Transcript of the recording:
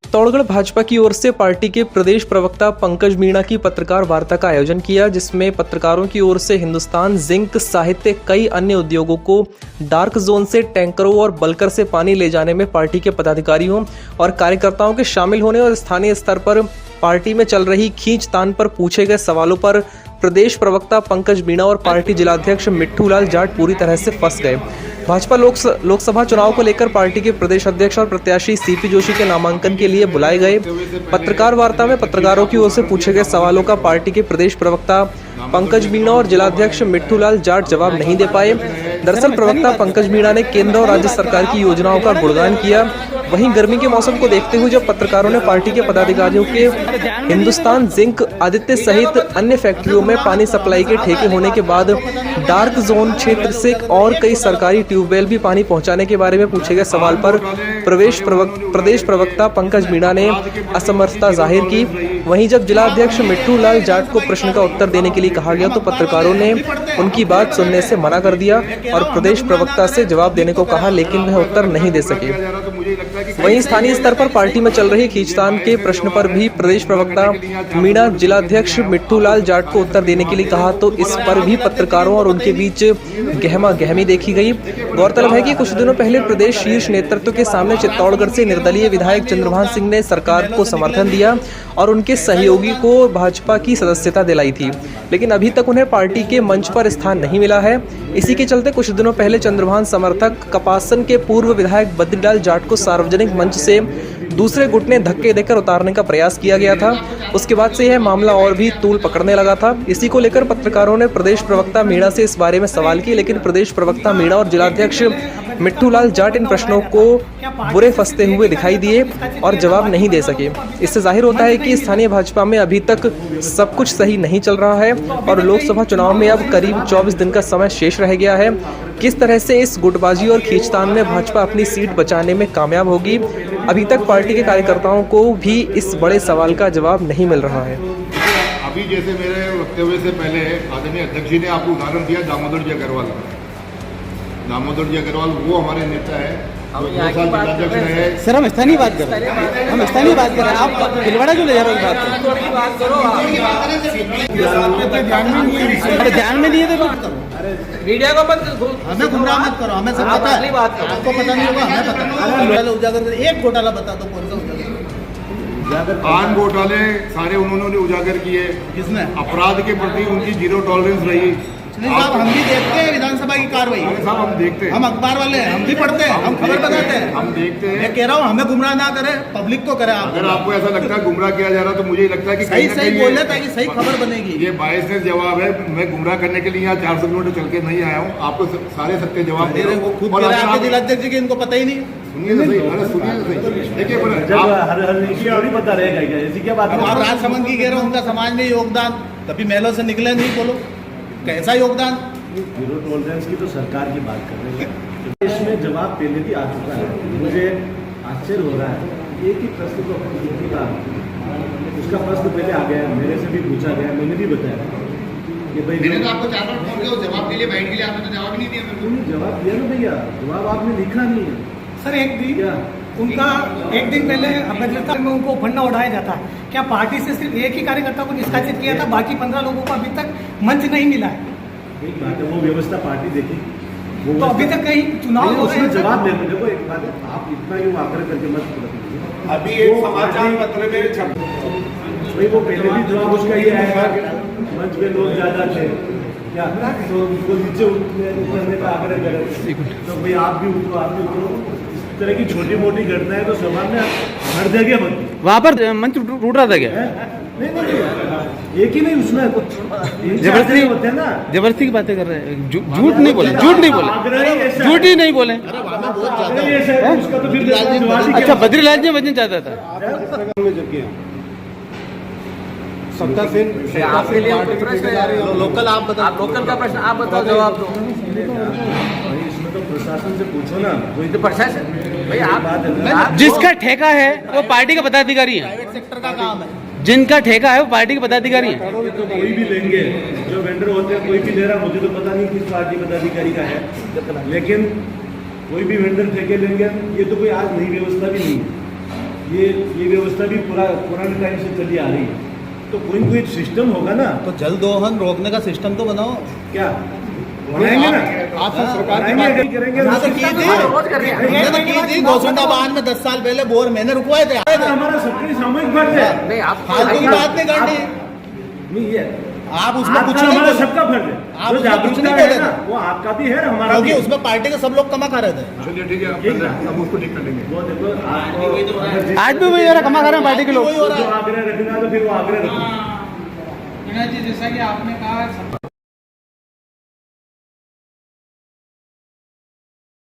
चित्तौड़गढ़ भाजपा की ओर से पार्टी के प्रदेश प्रवक्ता पंकज मीणा की पत्रकार वार्ता का आयोजन किया, जिसमें पत्रकारों की ओर से हिंदुस्तान जिंक सहित कई अन्य उद्योगों को डार्क जोन से टैंकरों और बल्कर से पानी ले जाने में पार्टी के पदाधिकारियों और कार्यकर्ताओं के शामिल होने और स्थानीय स्तर पर पार्टी में चल रही खींचतान पर पूछे गए सवालों पर प्रदेश प्रवक्ता पंकज मीणा और पार्टी जिलाध्यक्ष मिट्ठू लाल जाट पूरी तरह से फंस गए। भाजपा लोकसभा चुनाव को लेकर पार्टी के प्रदेश अध्यक्ष और प्रत्याशी सीपी जोशी के नामांकन के लिए बुलाए गए पत्रकार वार्ता में पत्रकारों की ओर से पूछे गए सवालों का पार्टी के प्रदेश प्रवक्ता पंकज मीणा और जिलाध्यक्ष मिट्ठू लाल जाट जवाब नहीं दे पाए। दरअसल प्रवक्ता पंकज मीणा ने केंद्र और राज्य सरकार की योजनाओं का गुणगान किया। वहीं गर्मी के मौसम को देखते हुए जब पत्रकारों ने पार्टी के पदाधिकारियों के हिंदुस्तान जिंक आदित्य सहित अन्य फैक्ट्रियों में पानी सप्लाई के ठेके होने के बाद डार्क जोन क्षेत्र से और कई सरकारी ट्यूबवेल भी पानी पहुंचाने के बारे में पूछे गए सवाल पर प्रदेश प्रवक्ता पंकज मीणा ने असमर्थता जाहिर की। वहीं जब जिलाध्यक्ष मिट्ठू लाल जाट को प्रश्न का उत्तर देने के लिए कहा गया तो पत्रकारों ने उनकी बात सुनने से मना कर दिया और प्रदेश प्रवक्ता से जवाब देने को कहा, लेकिन वह उत्तर नहीं दे सके। वहीं स्थानीय स्तर पर पार्टी में चल रही खींचतान के प्रश्न पर भी प्रदेश प्रवक्ता मीणा जिलाध्यक्ष मिट्ठू लाल जाट को उत्तर देने के लिए कहा तो इस पर भी पत्रकारों और उनके बीच गहमा गहमी देखी गई। गौरतलब है कि कुछ दिनों पहले प्रदेश शीर्ष नेतृत्व के सामने चित्तौड़गढ़ से निर्दलीय विधायक चंद्रभान सिंह ने सरकार को समर्थन दिया और उनके सहयोगी को भाजपा की सदस्यता दिलाई थी, लेकिन अभी तक उन्हें पार्टी के मंच पर स्थान नहीं मिला है। इसी के चलते कुछ दिनों पहले चंद्रभान समर्थक कपासन के पूर्व विधायक बद्रीलाल जाट को सार्वजनिक मंच से दूसरे गुट ने धक्के देकर उतारने का प्रयास किया गया था। उसके बाद से यह मामला और भी तूल पकड़ने लगा था। इसी को लेकर पत्रकारों ने प्रदेश प्रवक्ता मीणा से इस बारे में सवाल किए, लेकिन प्रदेश प्रवक्ता मीणा और जिलाध्यक्ष मिट्ठू लाल जाट इन प्रश्नों को बुरे फंसते हुए दिखाई दिए और जवाब नहीं दे सके। इससे जाहिर होता है कि स्थानीय भाजपा में अभी तक सब कुछ सही नहीं चल रहा है और लोकसभा चुनाव में अब करीब 24 दिन का समय शेष रह गया है। किस तरह से इस गुटबाजी और खींचतान में भाजपा अपनी सीट बचाने में कामयाब होगी, अभी तक पार्टी के कार्यकर्ताओं को भी इस बड़े सवाल का जवाब नहीं मिल रहा है। अभी जैसे मेरे वक्तव्य से पहले आदरणीय अध्यक्ष जी ने आपको उदाहरण दिया दामोदर जी अग्रवाल वो हमारे नेता है। सर हम स्थानीय बात कर रहे हैं, आप खिलवाड़ा क्यों ले जा रहे हो? ध्यान में नहीं है। देखो मीडिया को मत हमें गुमराह मत करो, हमें सब पता है, आपको पता नहीं होगा, हमें पता है। उजागर एक घोटाला बता दो कौन सा उजागर? आन घोटाले सारे उन्होंने उजागर किए। किसने? अपराध के प्रति उनकी जीरो टॉलरेंस रही। साहब हम भी देखते हैं विधानसभा की कार्रवाई। साहब हम देखते हैं, हम अखबार वाले हैं, हम भी पढ़ते हैं, हम खबर बताते हैं, हम देखते हैं। मैं कह रहा हूँ हमें गुमराह ना करे, पब्लिक को करे। अगर आपको ऐसा लगता है गुमराह किया जा रहा तो मुझे लगता है कि सही बोले ताकि सही खबर बनेगी। ये बायस जवाब है। मैं गुमराह करने के लिए यहाँ 400 किलोमीटर चल के नहीं आया हूँ। आपको सारे सत्य जवाब दे रहे हैं। खुद कह रहे हैं आपके जिलाध्यक्ष जी के इनको पता ही नहीं। देखिए पता रहेगा ऐसी क्या बात है? राजसमंद की कह रहे हैं उनका समाज में योगदान, कभी महलों से निकले नहीं, बोलो कैसा योगदान? जीरो टॉलरेंस की तो सरकार की बात कर रही है। देश में जवाब पहले भी आ चुका है। मुझे आश्चर्य हो रहा है एक ही प्रश्न को उसका प्रश्न पहले आ गया, मेरे से भी पूछा गया, मैंने भी बताया कि भाई मैंने तो आपको 4 बार फोन किया जवाब के लिए, बैठ के लिए आपने तो जवाब नहीं दिया। मैंने जवाब दिया ना भैया, जवाब आपने लिखा नहीं है। सर एक दिन क्या उनका एक दिन पहले बजरंग में उनको फंडा उठाया जाता है। क्या पार्टी से सिर्फ एक ही कार्यकर्ता को निष्कासित किया था, बाकी 15 लोगों को अभी तक मंच नहीं मिला है? एक बात है, वो व्यवस्था पार्टी देखी, तो अभी तक कहीं चुनाव हो रहे हैं। जवाब देने देखो एक बात है, आप इतना क्यों आग्रह करके मत करो। अभी एक समाचार पत्र में भाई वो पहले भी जवाब उसका ये आएगा कि मंच में लोग ज्यादा थे क्या, तो उसको नीचे उतरने का आग्रह करें। तो भाई आप भी उतरो, आप भी उतरो। इस तरह की छोटी मोटी घटनाएं तो सभा में हर जगह बनती। वहाँ पर मंच टूट रहा था क्या? नहीं, एक ही नहीं, उसमें जबरदस्ती होते हैं ना, जबरदस्ती की बातें कर रहे हैं। झूठ नहीं बोले, झूठ ही नहीं बोले। अच्छा बद्रीलाल जी वजन चाहता था। आपके लिए लोकल आप बताओ, लोकल का प्रश्न आप बताओ, जवाब दो। इसमें तो प्रशासन से पूछो ना। तो प्रशासन भाई आप जिसका ठेका है वो पार्टी का पदाधिकारी है, प्राइवेट सेक्टर का काम है। जिनका ठेका है वो पार्टी के पदाधिकारी है। तो कोई भी लेंगे, जो वेंडर होते हैं कोई भी ले रहा, मुझे तो पता नहीं किस पार्टी पदाधिकारी का है, लेकिन कोई भी वेंडर ठेके लेंगे, ये तो कोई आज नई व्यवस्था भी नहीं है। ये व्यवस्था भी पुराने टाइम से चली आ रही है, तो कोई ना कोई सिस्टम होगा ना। तो जल दोहन रोकने का सिस्टम तो बनाओ। क्या बनाएंगे ना, आप सरकार बनाएंगे, करेंगे। हमने तो की थी गोसुंडाबाद में 10 साल पहले बोर मैंने रुकवाए थे। हमारा सबकी सामूहिक फर्ज है, फालतू की बात नहीं करनी। नहीं है, आप उसमें कुछ नहीं हमारा बोले। सबका फर्ज है, आप जो उसमें कुछ जागरूकता नहीं है बोले ना, थे। वो आपका भी है, हमारा क्योंकि भी है। उसमें पार्टी के सब लोग कमा खा रहे थे। चलिए ठीक है, ठीक है। अब उसको ठीक कर लेंगे। वो देखो आपको आज भी वही हो रहा है, कमा खा रहे हैं पार्टी के लोग। जो आग्रह रखना तो फिर वो आग्रह रखना। जैसा कि आपने कहा